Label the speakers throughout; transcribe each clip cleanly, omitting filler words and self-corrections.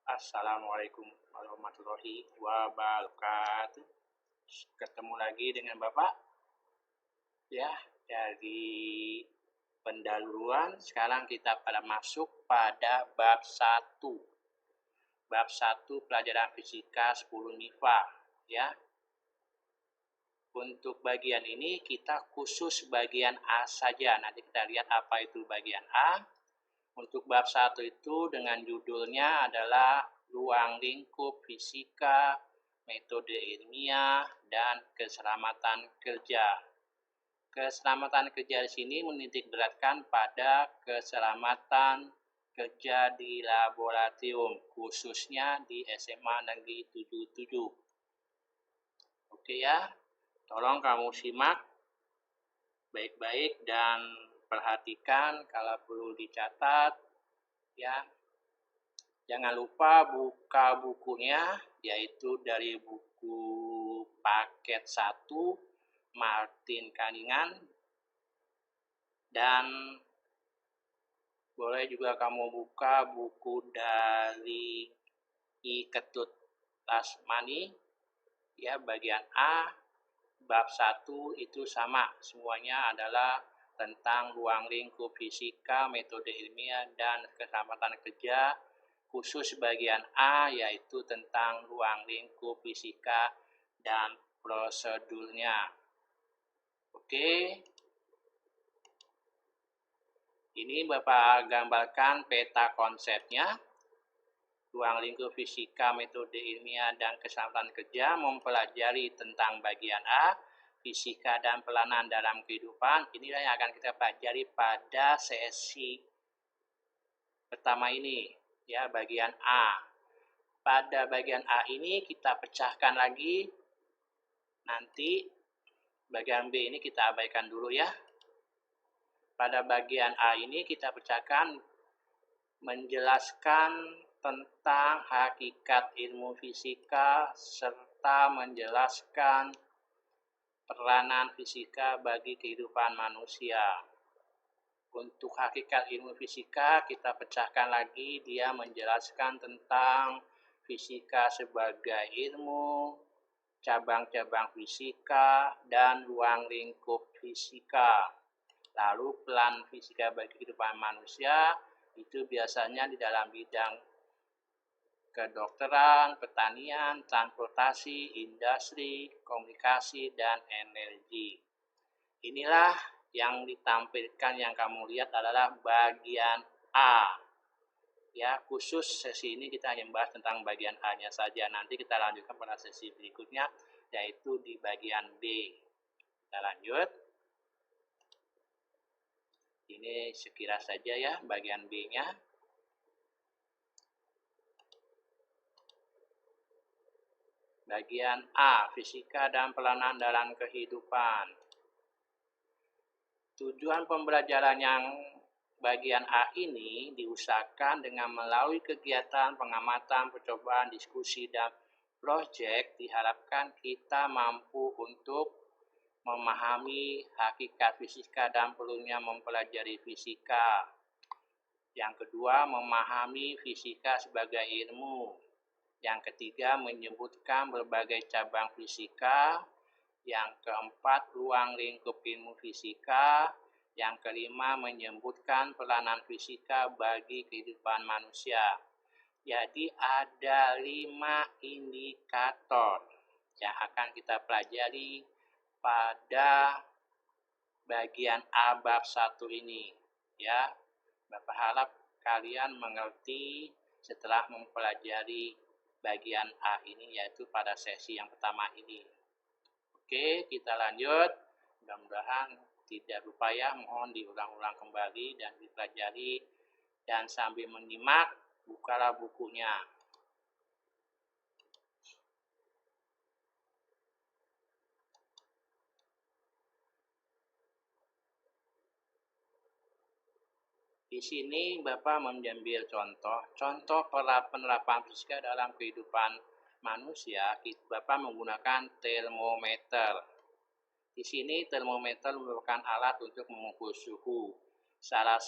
Speaker 1: Assalamualaikum warahmatullahi wabarakatuh. Ketemu lagi dengan Bapak ya dari pendahuluan. Sekarang kita pada masuk pada bab 1. Bab 1 pelajaran fisika 10 MIPA ya. Untuk bagian ini kita khusus bagian A saja. Nanti kita lihat apa itu bagian A. Untuk bab 1 itu dengan judulnya adalah ruang lingkup fisika, metode ilmiah, dan keselamatan kerja. Keselamatan kerja di sini menitik beratkan pada keselamatan kerja di laboratorium, khususnya di SMA Negeri 77. Oke ya, tolong kamu simak baik-baik dan perhatikan, kalau perlu dicatat ya. Jangan lupa buka bukunya, yaitu dari buku paket 1 Martin Cunningham, dan boleh juga kamu buka buku dari I. Ketut Lasmani ya, bagian A bab 1 itu sama, semuanya adalah tentang ruang lingkup fisika, metode ilmiah, dan keselamatan kerja. Khusus bagian A yaitu tentang ruang lingkup fisika dan prosedurnya. Oke. Ini Bapak gambarkan peta konsepnya. Ruang lingkup fisika, metode ilmiah, dan keselamatan kerja mempelajari tentang bagian A, fisika dan peranan dalam kehidupan. Inilah yang akan kita pelajari pada sesi pertama ini, ya, bagian A. Pada bagian A ini kita pecahkan lagi. Nanti bagian B ini kita abaikan dulu ya. Pada bagian A ini kita pecahkan menjelaskan tentang hakikat ilmu fisika serta menjelaskan peranan fisika bagi kehidupan manusia. Untuk hakikat ilmu fisika kita pecahkan lagi, dia menjelaskan tentang fisika sebagai ilmu, cabang-cabang fisika, dan ruang lingkup fisika. Lalu peran fisika bagi kehidupan manusia itu biasanya di dalam bidang kedokteran, pertanian, transportasi, industri, komunikasi, dan energi. Inilah yang ditampilkan, yang kamu lihat adalah bagian A. Ya, khusus sesi ini kita hanya membahas tentang bagian A-nya saja. Nanti kita lanjutkan pada sesi berikutnya, yaitu di bagian B. Kita lanjut. Ini sekilas saja ya bagian B-nya. Bagian A, fisika dan peranan dalam kehidupan. Tujuan pembelajaran yang bagian A ini diusahakan dengan melalui kegiatan pengamatan, percobaan, diskusi, dan proyek. Diharapkan kita mampu untuk memahami hakikat fisika dan perlunya mempelajari fisika. Yang kedua, memahami fisika sebagai ilmu. Yang ketiga, menyebutkan berbagai cabang fisika. Yang keempat, ruang lingkup ilmu fisika. Yang kelima, menyebutkan peranan fisika bagi kehidupan manusia. Jadi ada 5 indikator yang akan kita pelajari pada bagian A bab 1 ini ya. Bapak harap kalian mengerti setelah mempelajari bagian A ini, yaitu pada sesi yang pertama ini. Oke, kita lanjut. Mudah-mudahan tidak lupa ya, mohon diulang-ulang kembali dan dipelajari, dan sambil menyimak bukalah bukunya. Di sini Bapak mengambil contoh penerapan fisika dalam kehidupan manusia. Bapak menggunakan termometer. Di sini termometer merupakan alat untuk mengukur suhu. Salah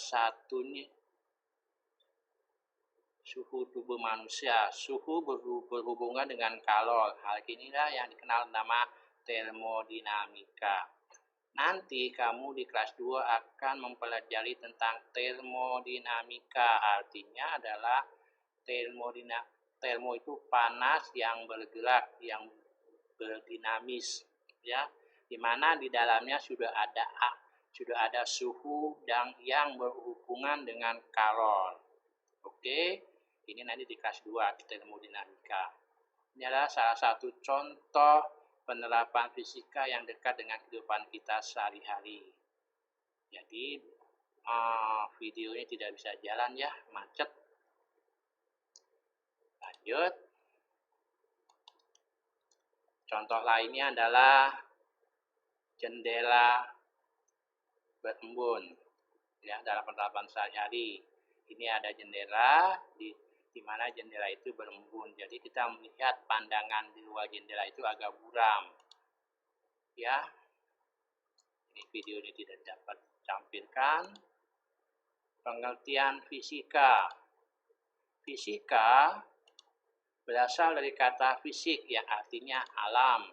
Speaker 1: suhu tubuh manusia. Suhu berhubungan dengan kalor. Hal inilah yang dikenal nama termodinamika. Nanti kamu di kelas 2 akan mempelajari tentang termodinamika. Artinya adalah termo itu panas yang bergerak, yang berdinamis, ya, di mana di dalamnya sudah ada suhu yang berhubungan dengan kalor. Oke, ini nanti di kelas 2 termodinamika. Ini adalah salah satu contoh penerapan fisika yang dekat dengan kehidupan kita sehari-hari. Jadi videonya tidak bisa jalan ya, macet. Lanjut. Contoh lainnya adalah jendela berembun. Ya, dalam penerapan sehari-hari. Ini ada jendela di mana jendela itu berembun. Jadi kita melihat pandangan di luar jendela itu agak buram. Ya. Ini video ini tidak dapat tampilkan. Pengertian fisika. Fisika berasal dari kata fisik yang artinya alam,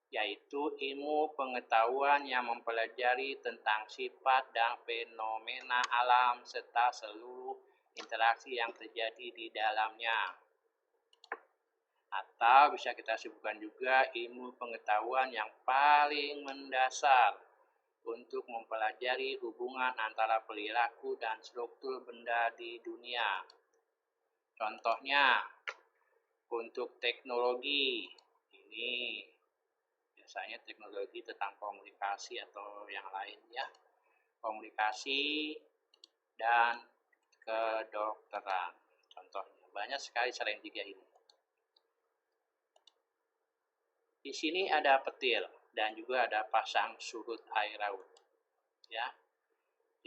Speaker 1: yaitu ilmu pengetahuan yang mempelajari tentang sifat dan fenomena alam serta seluruh interaksi yang terjadi di dalamnya. Atau bisa kita sebutkan juga ilmu pengetahuan yang paling mendasar untuk mempelajari hubungan antara perilaku dan struktur benda di dunia. Contohnya, untuk teknologi, ini biasanya teknologi tentang komunikasi atau yang lainnya, komunikasi dan kedokteran. Contohnya, banyak sekali selain 3 ini. Di sini ada petir dan juga ada pasang surut air laut. Ya.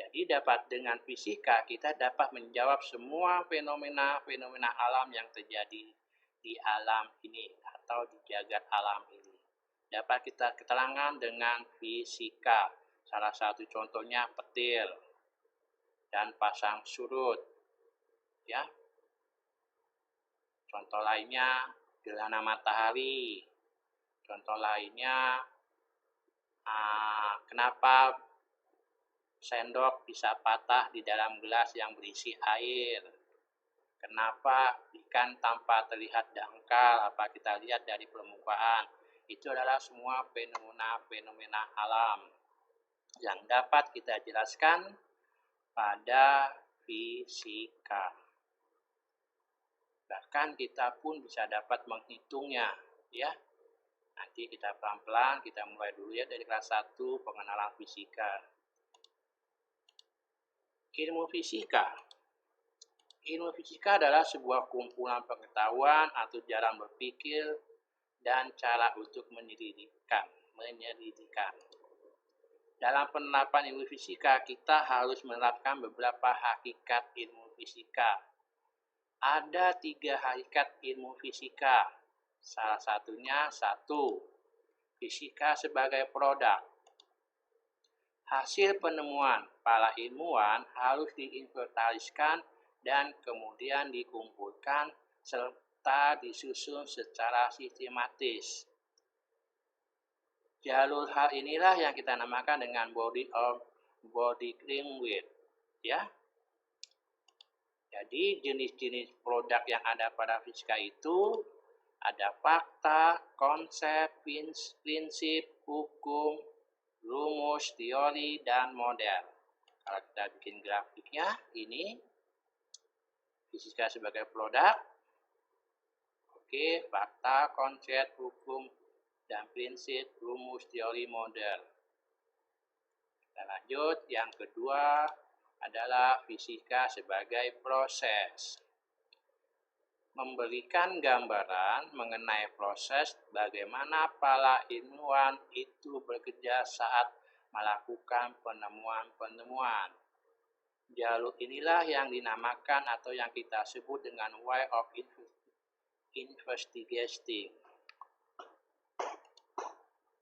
Speaker 1: Jadi dengan fisika kita dapat menjawab semua fenomena alam yang terjadi di alam ini atau di jagat alam ini. Dapat kita keterangan dengan fisika. Salah satu contohnya petir dan pasang surut. Ya. Contoh lainnya gerhana matahari. Contoh lainnya kenapa sendok bisa patah di dalam gelas yang berisi air. Kenapa ikan tanpa terlihat dangkal, apa kita lihat dari permukaan. Itu adalah semua fenomena alam yang dapat kita jelaskan pada fisika. Bahkan kita pun bisa dapat menghitungnya, ya. Nanti kita pelan-pelan, kita mulai dulu ya dari kelas 1 pengenalan fisika. Ilmu fisika. Ilmu fisika adalah sebuah kumpulan pengetahuan atau jalan berpikir dan cara untuk menyelidikkan. Dalam penerapan ilmu fisika, kita harus menerapkan beberapa hakikat ilmu fisika. Ada 3 hakikat ilmu fisika. Salah satunya 1. Fisika sebagai produk. Hasil penemuan para ilmuwan harus diinventariskan dan kemudian dikumpulkan serta disusun secara sistematis. Jalur hal inilah yang kita namakan dengan body language, ya. Jadi jenis-jenis produk yang ada pada fisika itu ada fakta, konsep, prinsip, hukum, rumus, teori, dan model. Kalau kita bikin grafiknya, ini fisika sebagai produk. Oke, fakta, konsep, hukum, dan prinsip, rumus, teori, model. Kita lanjut, yang kedua adalah fisika sebagai proses. Memberikan gambaran mengenai proses bagaimana para ilmuwan itu bekerja saat melakukan penemuan-penemuan. Jalur inilah yang dinamakan atau yang kita sebut dengan way of investigating.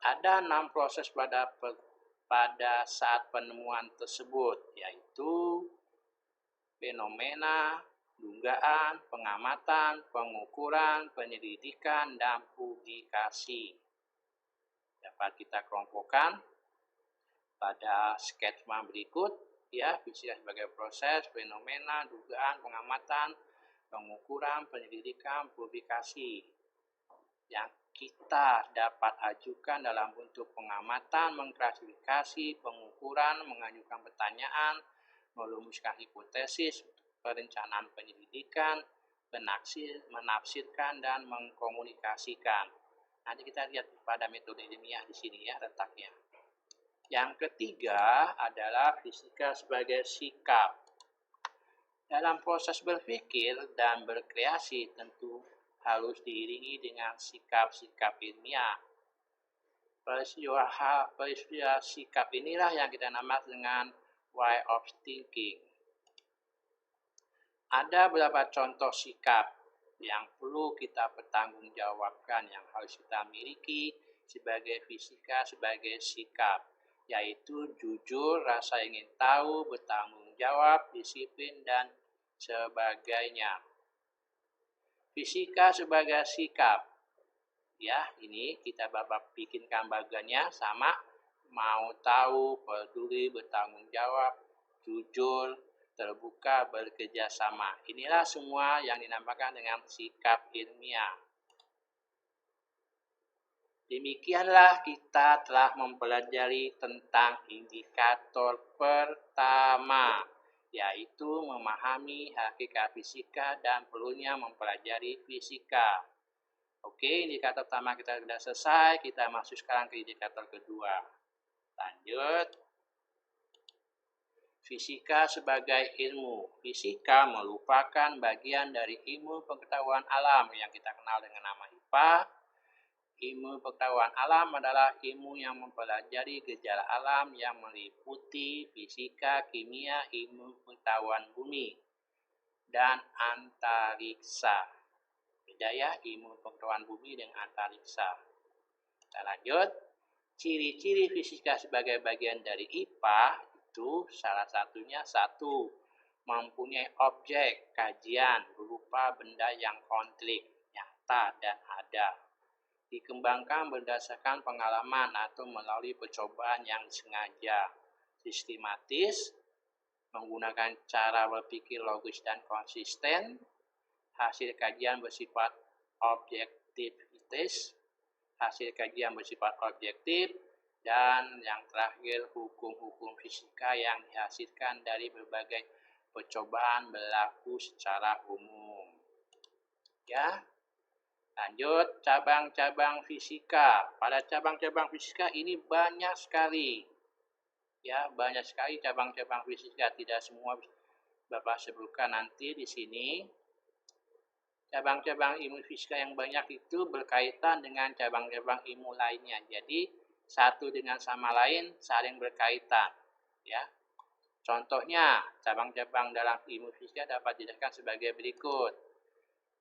Speaker 1: Ada 6 proses pada saat penemuan tersebut, yaitu fenomena, dugaan, pengamatan, pengukuran, penyelidikan, dan publikasi. Dapat kita kelompokkan pada skema berikut, ya, fisika sebagai proses, fenomena, dugaan, pengamatan, pengukuran, penyelidikan, publikasi. Yang kita dapat ajukan dalam bentuk pengamatan, mengklasifikasi, pengukuran, mengajukan pertanyaan, merumuskan hipotesis, perencanaan penyelidikan, menafsirkan, dan mengkomunikasikan. Nanti kita lihat pada metode ilmiah di sini ya letaknya. Yang ketiga adalah fisika sebagai sikap. Dalam proses berpikir dan berkreasi tentu harus diiringi dengan sikap-sikap ilmiah. Peristiwa sikap inilah yang kita namakan dengan way of thinking. Ada beberapa contoh sikap yang perlu kita pertanggungjawabkan yang harus kita miliki sebagai fisika sebagai sikap, yaitu jujur, rasa ingin tahu, bertanggung jawab, disiplin, dan sebagainya. Fisika sebagai sikap. Ya, ini kita bikinkan bagiannya sama, mau tahu, peduli, bertanggung jawab, jujur, terbuka, bekerja sama. Inilah semua yang dinamakan dengan sikap ilmiah. Demikianlah kita telah mempelajari tentang indikator pertama, yaitu memahami hakikat fisika dan perlunya mempelajari fisika. Oke, indikator pertama kita sudah selesai, kita masuk sekarang ke indikator kedua. Lanjut. Fisika sebagai ilmu. Fisika merupakan bagian dari ilmu pengetahuan alam yang kita kenal dengan nama IPA. Ilmu pengetahuan alam adalah ilmu yang mempelajari gejala alam yang meliputi fisika, kimia, ilmu pengetahuan bumi, dan antariksa. Beda ya, ilmu pengetahuan bumi dengan antariksa. Kita lanjut. Ciri-ciri fisika sebagai bagian dari IPA itu salah satunya satu, mempunyai objek kajian berupa benda yang konkret, nyata, dan ada. Dikembangkan berdasarkan pengalaman atau melalui percobaan yang sengaja, sistematis, menggunakan cara berpikir logis dan konsisten, hasil kajian bersifat objektivitas, dan yang terakhir hukum-hukum fisika yang dihasilkan dari berbagai percobaan berlaku secara umum. Ya. Lanjut, cabang-cabang fisika. Pada cabang-cabang fisika ini banyak sekali. Ya, banyak sekali cabang-cabang fisika, tidak semua Bapak sebutkan nanti di sini. Cabang-cabang ilmu fisika yang banyak itu berkaitan dengan cabang-cabang ilmu lainnya. Jadi, satu dengan sama lain saling berkaitan. Ya. Contohnya, cabang-cabang dalam ilmu fisika dapat dijelaskan sebagai berikut.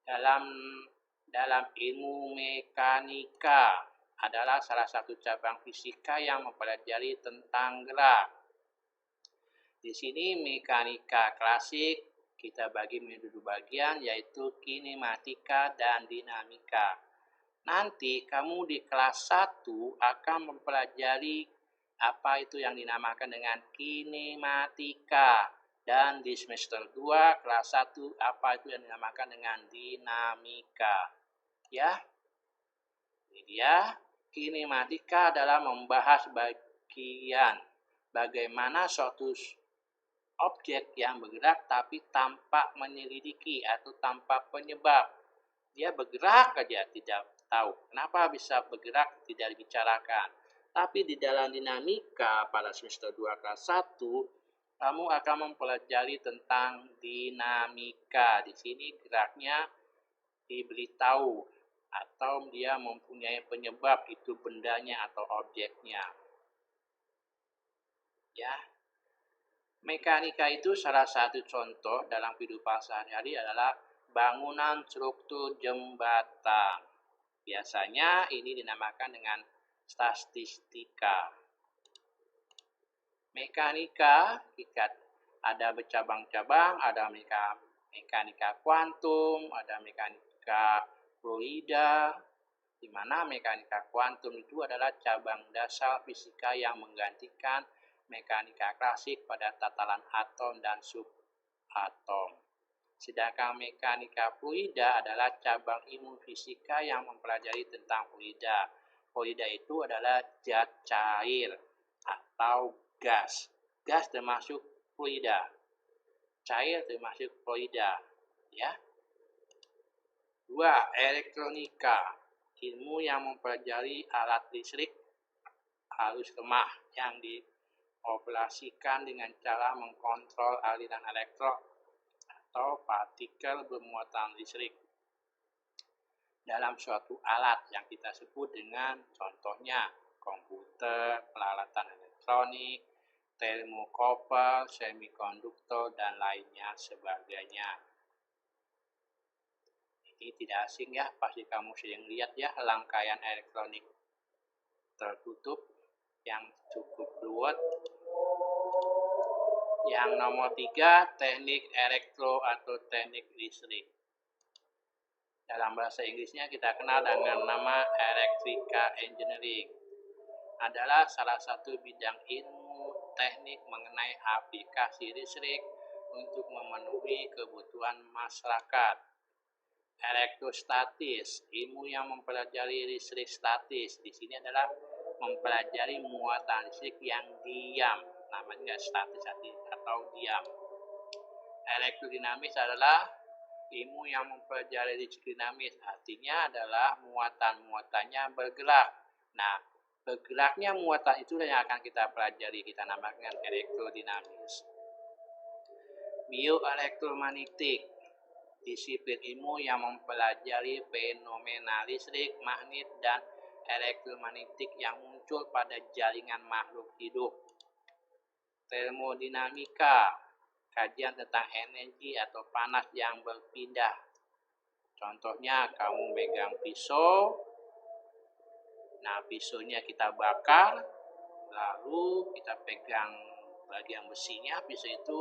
Speaker 1: Dalam ilmu mekanika adalah salah satu cabang fisika yang mempelajari tentang gerak. Di sini mekanika klasik kita bagi menjadi dua bagian, yaitu kinematika dan dinamika. Nanti kamu di kelas 1 akan mempelajari apa itu yang dinamakan dengan kinematika. Dan di semester 2 kelas 1 apa itu yang dinamakan dengan dinamika. Ya, ini dia. Kinematika adalah membahas bagaimana suatu objek yang bergerak tapi tanpa menyelidiki atau tanpa penyebab. Dia bergerak aja, tidak tahu kenapa bisa bergerak, tidak dibicarakan. Tapi di dalam dinamika pada semester 2 kelas 1 kamu akan mempelajari tentang dinamika. Di sini geraknya diberitahu atau dia mempunyai penyebab, itu bendanya atau objeknya. Ya. Mekanika itu salah satu contoh dalam kehidupan sehari-hari adalah bangunan struktur jembatan. Biasanya ini dinamakan dengan statistika. Mekanika ada bercabang-cabang, ada mekanika kuantum, ada mekanika fluida, di mana mekanika kuantum itu adalah cabang dasar fisika yang menggantikan mekanika klasik pada tataran atom dan subatom. Sedangkan mekanika fluida adalah cabang ilmu fisika yang mempelajari tentang fluida. Fluida itu adalah zat cair atau gas. Gas termasuk fluida. Cair termasuk fluida. Ya. 2. Elektronika. Ilmu yang mempelajari alat listrik halus lemah yang dioperasikan dengan cara mengkontrol aliran elektron atau partikel bermuatan listrik dalam suatu alat yang kita sebut dengan contohnya komputer, peralatan elektronik, termokouple, semikonduktor, dan lainnya sebagainya. Ini tidak asing ya, pasti kamu sering lihat ya rangkaian elektronik tertutup yang cukup ruwet. Yang nomor 3, teknik elektro atau teknik listrik. Dalam bahasa Inggrisnya kita kenal dengan nama electrical engineering. Adalah salah satu bidang ilmu teknik mengenai aplikasi listrik untuk memenuhi kebutuhan masyarakat. Elektrostatis, ilmu yang mempelajari listrik statis. Di sini adalah mempelajari muatan listrik yang diam, namanya statis atau diam. Elektrodinamis adalah ilmu yang mempelajari listrik dinamis, artinya adalah muatan-muatannya bergerak. Nah, bergeraknya muatan itulah yang akan kita pelajari, kita namakan elektrodinamis. Bioelektromagnetik, disiplin ilmu yang mempelajari fenomena listrik, magnet, dan elektromagnetik yang muncul pada jaringan makhluk hidup. Termodinamika, kajian tentang energi atau panas yang berpindah. Contohnya kamu megang pisau, nah pisaunya kita bakar, lalu kita pegang bagian besinya pisau itu,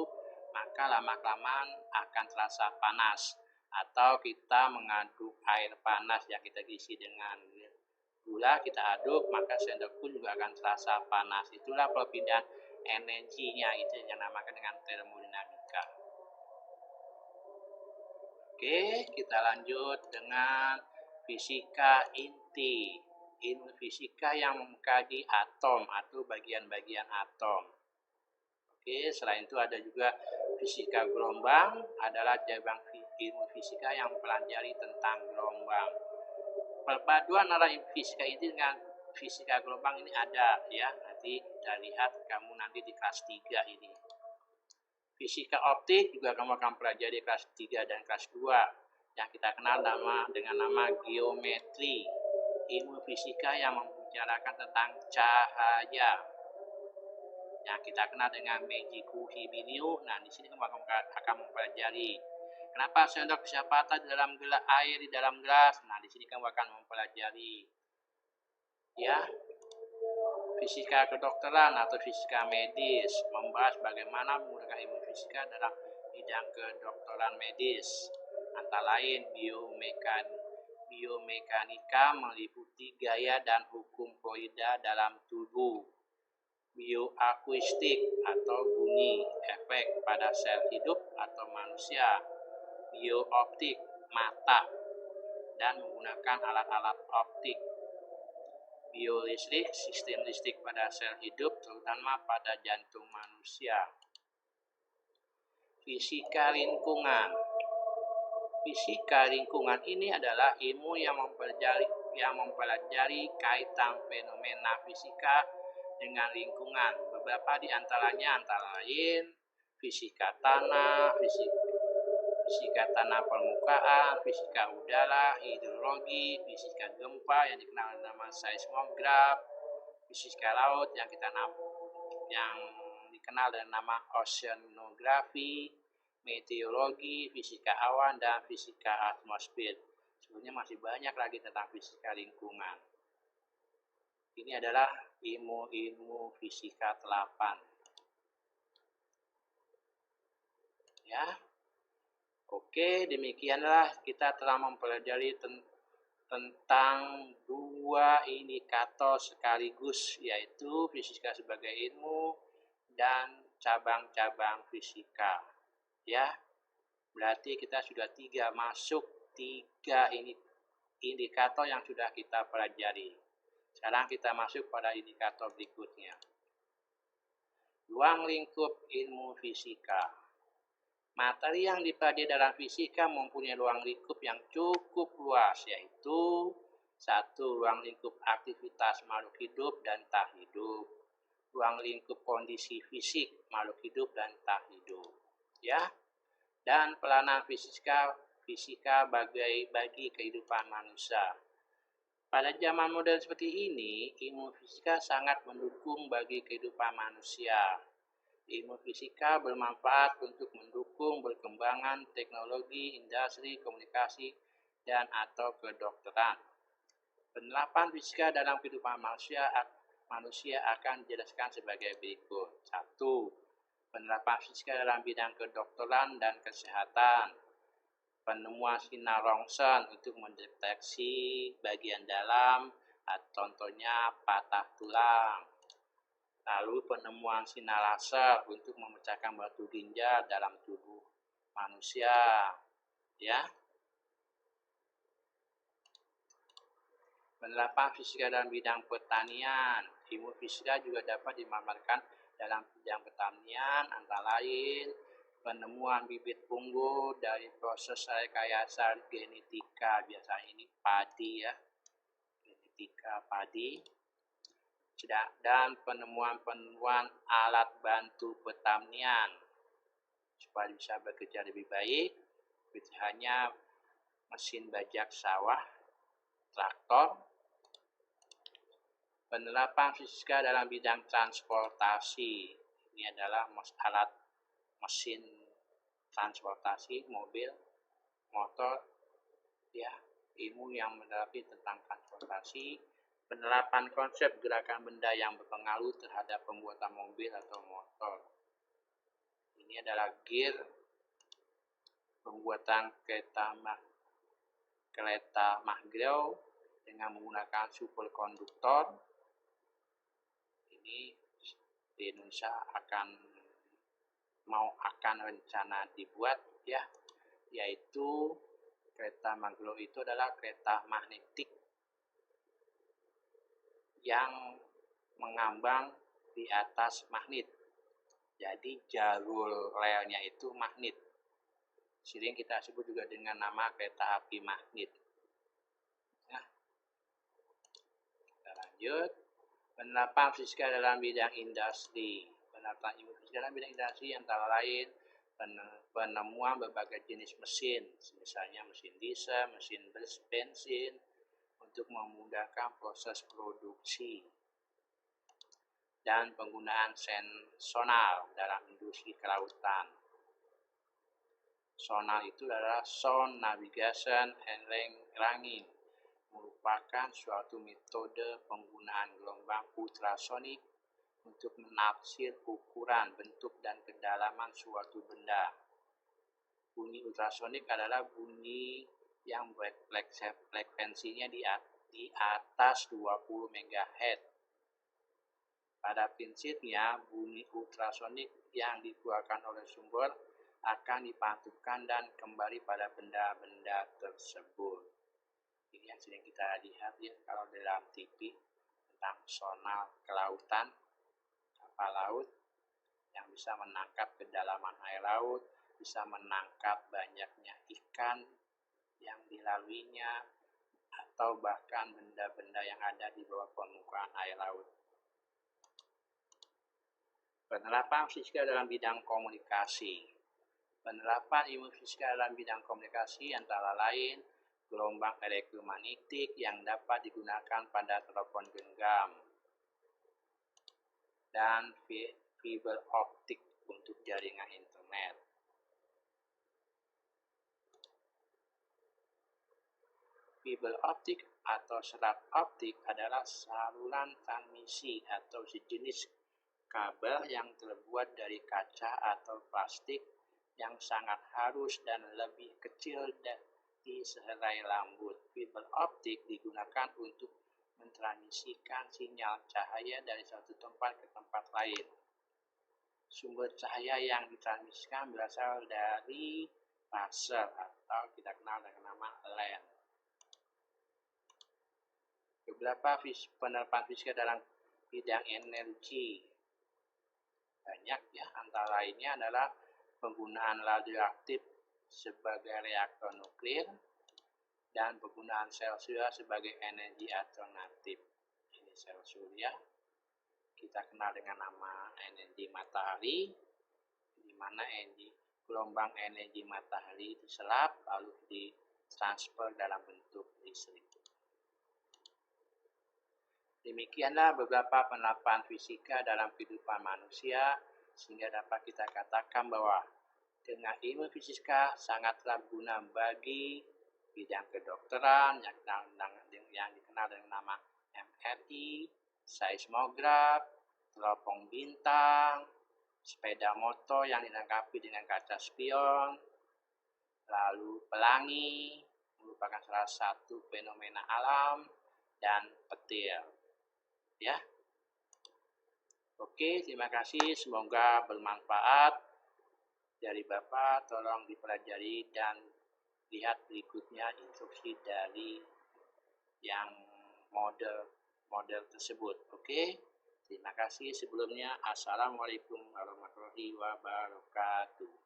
Speaker 1: maka lama-kelamaan akan terasa panas. Atau kita mengaduk air panas yang kita isi dengan gula, kita aduk, maka sendok pun juga akan terasa panas. Itulah perpindahan energinya, itu yang dinamakan dengan termodinamika. Oke, kita lanjut dengan fisika inti. Ilmu fisika yang mengkaji atom atau bagian-bagian atom. Oke, selain itu ada juga fisika gelombang, adalah cabang ilmu fisika yang mempelajari tentang gelombang. Perpaduan antara fisika inti dengan fisika gelombang ini ada ya, nanti kita lihat kamu nanti di kelas 3 ini. Fisika optik juga kamu akan pelajari kelas 3 dan kelas 2 yang kita kenal dengan nama geometri, ilmu fisika yang membicarakan tentang cahaya yang kita kenal dengan Meiji-Ku Hibiniu. Nah, di sini kamu akan mempelajari kenapa sendok bisa patah di dalam gelas air di dalam gelas. Nah, di sini kamu akan mempelajari ya. Fisika kedokteran atau fisika medis membahas bagaimana menggunakan ilmu fisika dalam bidang kedokteran medis. Antara lain biomekanika meliputi gaya dan hukum fluida dalam tubuh. Bioakustik atau bunyi efek pada sel hidup atau manusia. Biooptik mata dan menggunakan alat-alat optik. Biolistrik, sistem listrik pada sel hidup, terutama pada jantung manusia. Fisika lingkungan. Fisika lingkungan ini adalah ilmu yang mempelajari kaitan fenomena fisika dengan lingkungan. Beberapa di antaranya antara lain fisika tanah, fisika tanah permukaan, fisika udara, hidrologi, fisika gempa yang dikenal nama seismograf, fisika laut yang dikenal dengan nama oceanografi, meteorologi, fisika awan, dan fisika atmosfer. Sebenarnya masih banyak lagi tentang fisika lingkungan. Ini adalah ilmu fisika 8. Ya. Oke, demikianlah kita telah mempelajari tentang dua indikator sekaligus, yaitu fisika sebagai ilmu dan cabang-cabang fisika. Ya, berarti kita sudah masuk tiga indikator yang sudah kita pelajari. Sekarang kita masuk pada indikator berikutnya. Ruang lingkup ilmu fisika. Materi yang dipelajari dalam fisika mempunyai ruang lingkup yang cukup luas, yaitu satu, ruang lingkup aktivitas makhluk hidup dan tak hidup. Ruang lingkup kondisi fisik makhluk hidup dan tak hidup. Ya. Dan peranan fisika bagi kehidupan manusia. Pada zaman modern seperti ini, ilmu fisika sangat mendukung bagi kehidupan manusia. Ilmu fisika bermanfaat untuk mendukung perkembangan teknologi, industri, komunikasi, dan atau kedokteran. Penerapan fisika dalam kehidupan manusia akan dijelaskan sebagai berikut. 1. Penerapan fisika dalam bidang kedokteran dan kesehatan. Penemuan sinar rongsen untuk mendeteksi bagian dalam, contohnya patah tulang. Lalu penemuan sinar laser untuk memecahkan batu ginjal dalam tubuh manusia. Ya. Penerapan fisika dalam bidang pertanian. Ilmu fisika juga dapat dimanfaatkan dalam bidang pertanian, antara lain penemuan bibit unggul dari proses rekayasa genetika, biasanya ini padi ya, genetika padi, dan penemuan alat bantu pertanian supaya bisa bekerja lebih baik, misalnya mesin bajak sawah, traktor. Penerapan fisika dalam bidang transportasi, ini adalah alat mesin transportasi, mobil, motor, ya, ilmu yang meneliti tentang transportasi. Penerapan konsep gerakan benda yang berpengaruh terhadap pembuatan mobil atau motor. Ini adalah gear, pembuatan kereta maglev dengan menggunakan superkonduktor. Ini di Indonesia akan rencana dibuat, ya, yaitu kereta maglev itu adalah kereta magnetik yang mengambang di atas magnet. Jadi jalur relnya itu magnet. Sering kita sebut juga dengan nama kereta api magnet. Nah, kita lanjut. Penerapan fisika dalam bidang industri. Penerapan ilmu fisika dalam bidang industri antara lain penemuan berbagai jenis mesin, misalnya mesin diesel, mesin bensin, untuk memudahkan proses produksi, dan penggunaan sonar dalam industri kelautan. Sonar itu adalah sound navigation and ranging, merupakan suatu metode penggunaan gelombang ultrasonik untuk menaksir ukuran, bentuk, dan kedalaman suatu benda. Bunyi ultrasonik adalah bunyi yang frekuensinya di atas 20 MHz. Pada prinsipnya, bunyi ultrasonik yang dikeluarkan oleh sumber akan dipantulkan dan kembali pada benda-benda tersebut. Ini yang sering kita lihat ya kalau dalam TV tentang sonar kelautan, kapal laut yang bisa menangkap kedalaman air laut, bisa menangkap banyaknya ikan yang dilaluinya, atau bahkan benda-benda yang ada di bawah permukaan air laut. Penerapan fisika dalam bidang komunikasi. Penerapan ilmu fisika dalam bidang komunikasi antara lain gelombang elektromagnetik yang dapat digunakan pada telepon genggam dan fiber optik untuk jaringan internet. Fiber optik atau serat optik adalah saluran transmisi atau sejenis kabel yang terbuat dari kaca atau plastik yang sangat halus dan lebih kecil di sehelai rambut. Fiber optik digunakan untuk mentransmisikan sinyal cahaya dari satu tempat ke tempat lain. Sumber cahaya yang ditransmisikan berasal dari laser atau kita kenal dengan nama lens. Beberapa penerapan fisika dalam bidang energi banyak ya, antara lainnya adalah penggunaan radioaktif sebagai reaktor nuklir dan penggunaan sel surya sebagai energi alternatif. Ini sel surya kita kenal dengan nama energi matahari, di mana gelombang energi matahari diserap lalu ditransfer dalam bentuk listrik. Demikianlah beberapa penerapan fisika dalam kehidupan manusia, sehingga dapat kita katakan bahwa dengan ilmu fisika sangatlah berguna bagi bidang kedokteran yang dikenal dengan nama MRI, seismograf, teropong bintang, sepeda motor yang dilengkapi dengan kaca spion, lalu pelangi merupakan salah satu fenomena alam, dan petir. Ya. Oke, terima kasih. Semoga bermanfaat. Dari Bapak, tolong dipelajari dan lihat berikutnya instruksi dari yang model tersebut. Oke, terima kasih sebelumnya. Assalamualaikum warahmatullahi wabarakatuh.